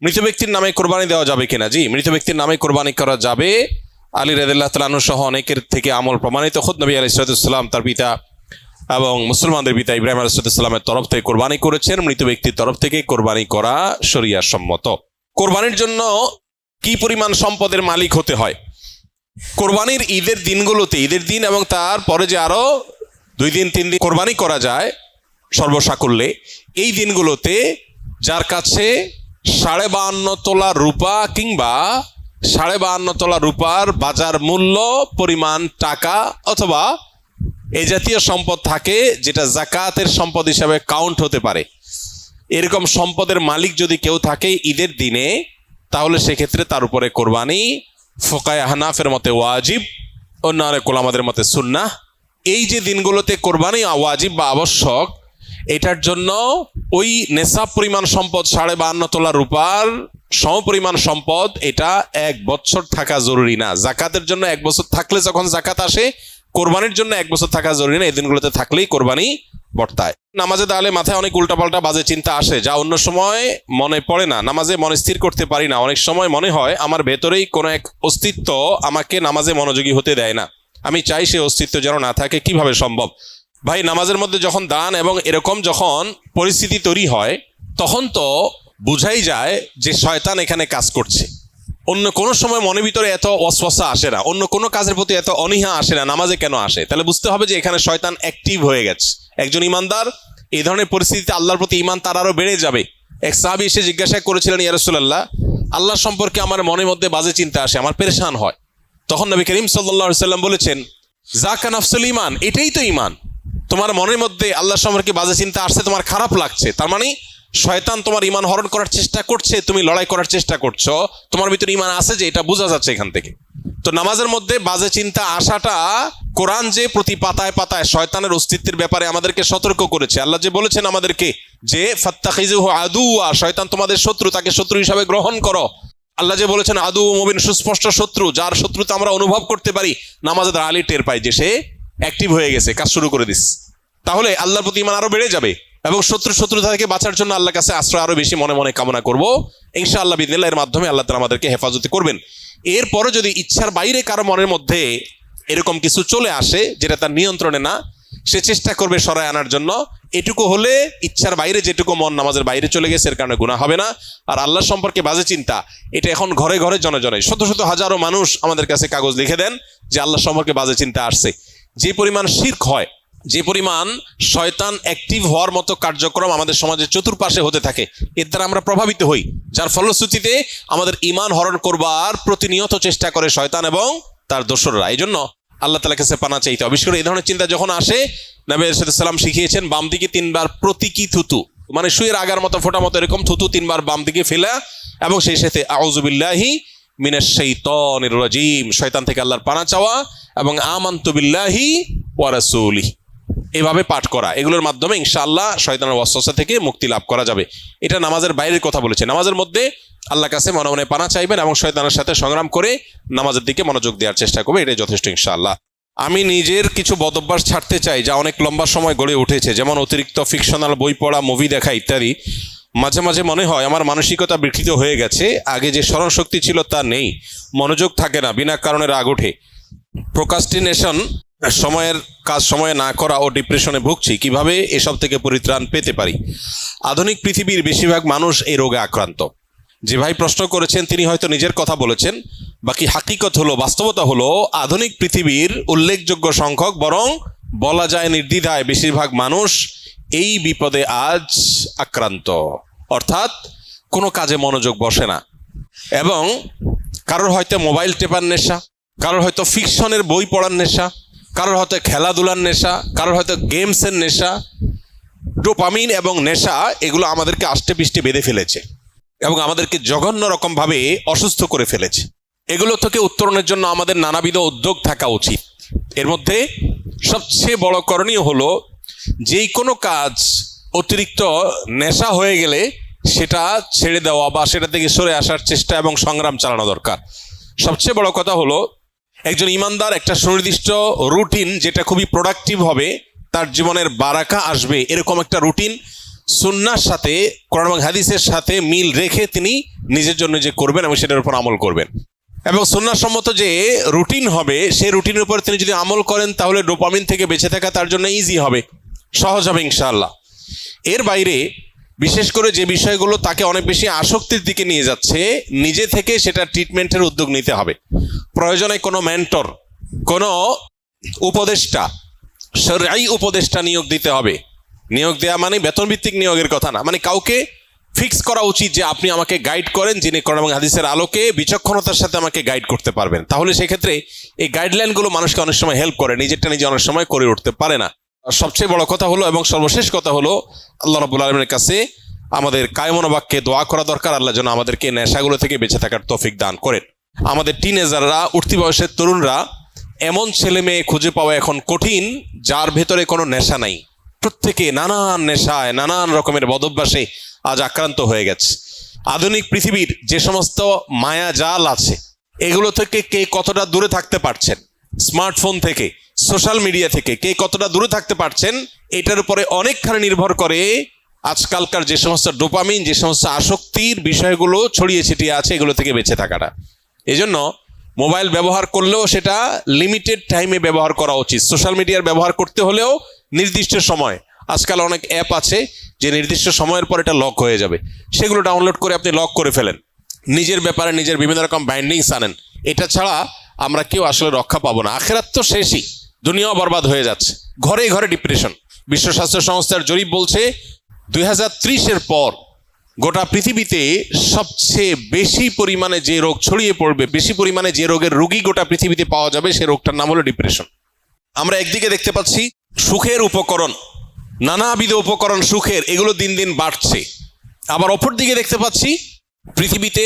মৃত ব্যক্তির নামে কোরবানি দেওয়া যাবে কিনা? জি, মৃত ব্যক্তির নামে কোরবানি করা যাবে। আলী রাদিয়াল্লাহু তাআলা আনহু সহ অনেকের থেকে আমল প্রমাণিত। খুদ নবী আলাইহিস সালাম তার পিতা এবং মুসলমানদের পিতা ইব্রাহিম আলাইহিস সালামের তরফ থেকে কোরবানি করেছেন। মৃত ব্যক্তির তরফ থেকে কোরবানি করা শরিয়া সম্মত। কোরবানির জন্য কি পরিমাণ সম্পদের মালিক হতে হয়? কোরবানির ঈদের দিনগুলোতে, ঈদের দিন এবং তার পরে যে আরো 2 দিন 3 দিন কোরবানি করা যায় সর্বসাকুল্যে, এই দিনগুলোতে যার কাছে 52.5 তোলা রূপা কিংবা 52.5 তোলা রূপার বাজার মূল্য পরিমাণ টাকা অথবা এই জাতীয় সম্পদ থাকে যেটা যাকাতের সম্পদ হিসাবে কাউন্ট হতে পারে, এরকম সম্পদের মালিক যদি কেউ থাকে ঈদের দিনে, তাহলে সেক্ষেত্রে তার উপরে কোরবানি ফুকায়ে হানাফের মতে ওয়াজিব, অন্যান্য উলামাদের মতে সুন্নাহ। এই যে দিনগুলোতে কোরবানি ওয়াজিব বা আবশ্যক, এটার জন্য ওই নেশাব পরিমাণ সম্পদ 52.5 তোলা রূপার সমপরিমাণ সম্পদ, এটা 1 বছর থাকা জরুরি না। জাকাতের জন্য 1 বছর থাকলে যখন জাকাত আসে, কোরবানির জন্য 1 বছর থাকা জরুরি না। এই দিনগুলোতে থাকলেই কোরবানি বর্তায়। নামাজে দাঁড়ালে মাথায় অনেক উল্টাপাল্টা বাজে চিন্তা আসে, যা অন্য সময় মনে পড়ে না। নামাজে মনে স্থির করতে পারি না। অনেক সময় মনে হয় আমার ভেতরেই কোনো এক অস্তিত্ব আমাকে নামাজে মনোযোগী হতে দেয় না। আমি চাই সে অস্তিত্ব যেন না থাকে। কিভাবে সম্ভব? ভাই, নামাজের মধ্যে যখন দান এবং এরকম যখন পরিস্থিতি তৈরি হয়, তখন তো বুঝাই যায় যে শয়তান এখানে কাজ করছে। অন্য কোনো সময় মনের ভিতরে এত ওয়াসওয়াসা আসে না, অন্য কোনো কাজের প্রতি এত অনীহা আসে না, নামাজে কেন আসে? তাহলে বুঝতে হবে যে এখানে শয়তান অ্যাক্টিভ হয়ে গেছে। একজন ইমানদার এই ধরনের পরিস্থিতিতে আল্লাহর প্রতি ঈমান তার আরো বেড়ে যাবে। এক সাহাবী এসে জিজ্ঞাসা করেছিলেন, ইয়া রাসূলুল্লাহ, আল্লাহ সম্পর্কে আমার মনের মধ্যে বাজে চিন্তা আসে, আমার পেরেশান হয়। তখন নবী করিম সাল্লাল্লাহু আলাইহি ওয়াসাল্লাম বলেছেন, যাকা নাফসুল ঈমান, এটাই তো ঈমান। তোমার মনের মধ্যে আল্লাহ সম্পর্কে বাজে চিন্তা আসছে, তোমার খারাপ লাগছে, তার মানে শয়তান তোমার ঈমান হরণ করার চেষ্টা করছে, তুমি লড়াই করার চেষ্টা করছো, তোমার ভিতরে ঈমান আছে যে, এটা বোঝা যাচ্ছে এখান থেকে। তো নামাজের মধ্যে বাজে চিন্তা আসাটা, কোরআন যে প্রতি পাতায় পাতায় শয়তানের অস্তিত্বের ব্যাপারে আমাদেরকে সতর্ক করেছে। আল্লাহ যে বলেছেন আমাদেরকে যে ফাত্তাখিযুহু আদুওয়া, শয়তান তোমাদের শত্রু, তাকে শত্রু হিসাবে গ্রহণ করো। আল্লাহ যে বলেছেন আদু মুবিন, সুস্পষ্ট শত্রু, যার শত্রুতা আমরা অনুভব করতে পারি, নামাজে দাঁড়ালে টের পাই যে সে অ্যাক্টিভ হয়ে গেছে, কাজ শুরু করে দিস। তাহলে আল্লাহর প্রতি ঈমান আরো বেড়ে যাবে এবং শত্রুতা থেকে বাঁচার জন্য আল্লাহর কাছে আশ্রয় আরো বেশি মনে মনে কামনা করবো। ইনশাআল্লাহ বিদিনিল্লাহ এর মাধ্যমে আল্লাহ তাআলা আমাদেরকে হেফাজতি করবেন। এরপরও যদি ইচ্ছার বাইরে কারো মনের মধ্যে এরকম কিছু চলে আসে যেটা তার নিয়ন্ত্রণে না, সে চেষ্টা করবে সরায় আনার জন্য। এটুকু হলে ইচ্ছার বাইরে যেটুকু মন নামাজের বাইরে চলে গেছে, এর কারণে গুনাহ হবে না। আর আল্লাহ সম্পর্কে বাজে চিন্তা, এটা এখন ঘরে ঘরে জনে জনে শত শত হাজারো মানুষ আমাদের কাছে কাগজ লিখে দেন যে আল্লাহ সম্পর্কে বাজে চিন্তা আসছে। যে পরিমাণ শিরক হয়, যে পরিমাণ শয়তান অ্যাক্টিভ হওয়ার মতো কার্যক্রম আমাদের সমাজের চতুর্পাশে হতে থাকে, এর দ্বারা আমরা প্রভাবিত হই, যার ফলশ্রুতিতে আমাদের ঈমান হরণ করবার প্রতিনিয়ত চেষ্টা করে শয়তান এবং তার দোসররা। এই জন্য আল্লাহ তাআলার কাছে পানা চাইতে হবে। বিশেষ করে এই ধরনের চিন্তা যখন আসে, নবী সাল্লাল্লাহু আলাইহি ওয়াসাল্লাম শিখিয়েছেন বাম দিকে 3 বার প্রতীকী থুতু, মানে শুয়ের আগার মতো ফোঁটা মতো এরকম থুতু 3 বার বাম দিকে ফেলা, এবং সেই সাথে আউযু বিল্লাহি মিনাশ শাইতানির রাজিম, শয়তান থেকে আল্লাহর পানা চাওয়া, এবং আমানতু বিল্লাহি ওয়া রাসূলিহি, এভাবে পাঠ করা। এগুলোর মাধ্যমে ইনশাআল্লাহ শয়তানের ওয়াসওয়াসা থেকে মুক্তি লাভ করা যাবে। এটা নামাজের বাইরের কথা বলেছে। নামাজের মধ্যে আল্লাহর কাছে মনে মনে পানা চাইবেন এবং শয়তানের সাথে সংগ্রাম করে নামাজের দিকে মনোযোগ দেওয়ার চেষ্টা করবে, এটাই যথেষ্ট ইনশাআল্লাহ। আমি নিজের কিছু বদঅভ্যাস ছাড়তে চাই যা অনেক লম্বা সময় গড়ে উঠেছে, যেমন অতিরিক্ত ফিকশনাল বই পড়া, মুভি দেখা ইত্যাদি। মাঝে মাঝে মনে হয় আমার মানসিকতা বিকৃত হয়ে গেছে, আগে যে স্মরণ শক্তি ছিল তা নেই, মনোযোগ থাকে না, বিনা কারণে রাগ ওঠে, প্রোক্রাস্টিনেশন, সময়ের কাজ সময়ে না করা ও ডিপ্রেশনে ভুগছি। কিভাবে এসব থেকে পরিত্রাণ পেতে পারি? আধুনিক পৃথিবীর বেশিরভাগ মানুষ এই রোগে আক্রান্ত। যে ভাই প্রশ্ন করেছেন তিনি হয়তো নিজের কথা বলেছেন, বাকি হাকিকত হলো, বাস্তবতা হলো, আধুনিক পৃথিবীর উল্লেখযোগ্য সংখ্যক, বরং বলা যায় নির্দ্বিধায় বেশিরভাগ মানুষ এই বিপদে আজ আক্রান্ত। অর্থাৎ কোনো কাজে মনোযোগ বসে না, এবং কারোর হয়তো মোবাইল টেপার নেশা, কারোর হয়তো ফিকশনের বই পড়ার নেশা, কারোর হয়তো খেলাধুলার নেশা, কারোর হয়তো গেমসের নেশা। ডোপামিন এবং নেশা এগুলো আমাদেরকে আষ্টে পিষ্টে বেঁধে ফেলেছে এবং আমাদেরকে জঘন্য রকমভাবে অসুস্থ করে ফেলেছে। এগুলো থেকে উত্তরণের জন্য আমাদের নানাবিধ উদ্যোগ থাকা উচিত। এর মধ্যে সবচেয়ে বড় করণীয় হলো, যেই কোনো কাজ অতিরিক্ত নেশা হয়ে গেলে সেটা ছেড়ে দেওয়া বা সেটা থেকে সরে আসার চেষ্টা এবং সংগ্রাম চালানো দরকার। সবচেয়ে বড় কথা হলো, একজন ইমানদার একটা সুনির্দিষ্ট রুটিন, যেটা খুবই প্রোডাক্টিভ হবে, তার জীবনের বারাকা আসবে, এরকম একটা রুটিন সুন্নাহর সাথে, কোরআন এবং হাদিসের সাথে মিল রেখে তিনি নিজের জন্য যে করবেন এবং সেটার উপর আমল করবেন। এবং সুন্নাহসম্মত যে রুটিন হবে সেই রুটিনের উপর তিনি যদি আমল করেন তাহলে ডোপামিন থেকে বেঁচে থাকা তার জন্য ইজি হবে, সহজ হবে ইনশাআল্লাহ। এর বাইরে বিশেষ করে যে বিষয়গুলো তাকে অনেক বেশি আসক্তির দিকে নিয়ে যাচ্ছে, নিজে থেকে সেটা ট্রিটমেন্টের উদ্যোগ নিতে হবে। প্রয়োজনে কোনো মেন্টর, কোনো উপদেষ্টা, শরঈ উপদেষ্টা নিয়োগ দিতে হবে। নিয়োগ দেওয়া মানে বেতনভিত্তিক নিয়োগের কথা না, মানে কাউকে ফিক্স করা উচিত যে আপনি আমাকে গাইড করেন, যিনি কোরআন এবং হাদিসের আলোকে বিচক্ষণতার সাথে আমাকে গাইড করতে পারবেন। তাহলে সেক্ষেত্রে এই গাইডলাইনগুলো মানুষকে অনেক সময় হেল্প করে, নিজেরটা নিজে অনেক সময় করে উঠতে পারে না। সবচেয়ে বড় কথা হলো এবং সর্বশেষ কথা হলো, আল্লাহ রাব্বুল আলামিনের কাছে আমাদের কায়মন বাক্যে দোয়া করা দরকার, আল্লাহ যেন আমাদেরকে নেশাগুলো থেকে বেঁচে থাকার তৌফিক দান করেন। আমাদের টিনেজাররা, উঠতি বয়সের তরুণরা, এমন ছেলে মেয়ে খুঁজে পাওয়া এখন কঠিন যার ভেতরে কোনো নেশা নাই। প্রত্যেকে নানান নেশায়, নানান রকমের বদভ্যাসে আজ আক্রান্ত হয়ে গেছে। আধুনিক পৃথিবীর যে সমস্ত মায়াজাল আছে এগুলো থেকে কে কতটা দূরে থাকতে পারছেন, স্মার্টফোন থেকে, সোশ্যাল মিডিয়া থেকে কে কতটা দূরে থাকতে পারছেন, এটার উপরে অনেকখানি নির্ভর করে আজকালকার যে সমস্ত ডোপামিন, যে সমস্ত আসক্তির বিষয়গুলো ছড়িয়ে ছিটিয়ে আছে, এগুলো থেকে বেঁচে থাকাটা। এজন্য মোবাইল ব্যবহার করলেও সেটা লিমিটেড টাইমে ব্যবহার করা উচিত। সোশ্যাল মিডিয়ার ব্যবহার করতে হলেও নির্দিষ্ট সময়। আজকাল অনেক অ্যাপ আছে যে নির্দিষ্ট সময়ের পর এটা লক হয়ে যাবে, সেগুলো ডাউনলোড করে আপনি লক করে ফেলেন, নিজের ব্যাপারে নিজের বিভিন্ন রকম বাইন্ডিংস আনেন। এটা ছাড়া আমরা কেউ আসলে রক্ষা পাবো না। আখেরাত তো শেষই, দুনিয়াও বরবাদ হয়ে যাচ্ছে। ঘরে ঘরে ডিপ্রেশন। বিশ্ব স্বাস্থ্য সংস্থার জরিপ বলছে 2030-এর পর গোটা পৃথিবীতে সবচেয়ে বেশি পরিমাণে যে রোগ ছড়িয়ে পড়বে, বেশি পরিমাণে যে রোগের রোগী গোটা পৃথিবীতে পাওয়া যাবে, সে রোগটার নাম হলো ডিপ্রেশন। আমরা একদিকে দেখতে পাচ্ছি সুখের উপকরণ, নানাবিধ উপকরণ সুখের, এগুলো দিন দিন বাড়ছে। আবার অপর দিকে দেখতে পাচ্ছি পৃথিবীতে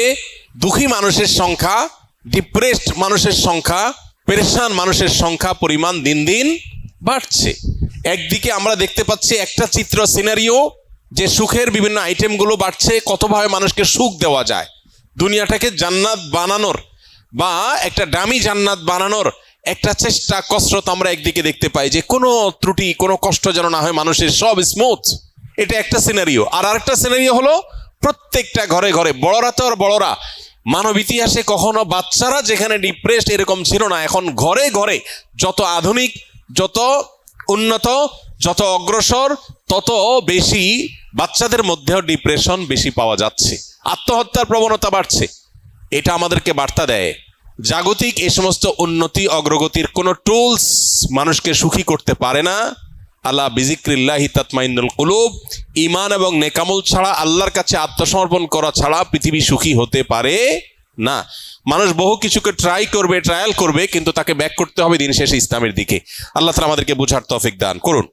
দুঃখী মানুষের সংখ্যা, ডিপ্রেসড মানুষের সংখ্যা, পেরেশান মানুষের সংখ্যা, পরিমাণ দিন দিন বাড়ছে। একদিকে আমরা দেখতে পাচ্ছি একটা চিত্র, সিনারিও, যে সুখের বিভিন্ন আইটেমগুলো বাড়ছে, কতভাবে মানুষকে সুখ দেওয়া যায়, দুনিয়াটাকে জান্নাত বানানোর বা একটা দামি জান্নাত বানানোর একটা চেষ্টা, কসরত আমরা একদিকে দেখতে পাই, যে কোনো ত্রুটি, কোনো কষ্ট যেন না হয় মানুষের, সব স্মুথ। এটা একটা সিনারিও। আর আরেকটা সিনারিও হলো প্রত্যেকটা ঘরে ঘরে, বড়রা তো আর বড়রা, মানব ইতিহাসে কখনো বাচ্চারা যেখানে ডিপ্রেসড এরকম ছিল না। এখন ঘরে ঘরে যত আধুনিক, যত উন্নত, যত অগ্রসর, তত বেশি বাচ্চাদের মধ্যেও ডিপ্রেশন বেশি পাওয়া যাচ্ছে, আত্মহত্যার প্রবণতা বাড়ছে। এটা আমাদেরকে বার্তা দেয় জাগতিক এই সমস্ত উন্নতি অগ্রগতির কোনো টুলস মানুষকে সুখী করতে পারে না। আল্লাহ বিজিক্রিল্লাহি তাতমাইন্নুল কুলুব, ঈমান এবং নেকামল ছাড়া, আল্লাহর কাছে আত্মসমর্পণ করা ছাড়া পৃথিবী সুখী হতে পারে না। মানুষ বহু কিছুকে ট্রায়াল করবে, কিন্তু তাকে ব্যাক করতে হবে দিন শেষে ইসলামের দিকে। আল্লাহ তাআলা আমাদেরকে বুঝার তৌফিক দান করুন।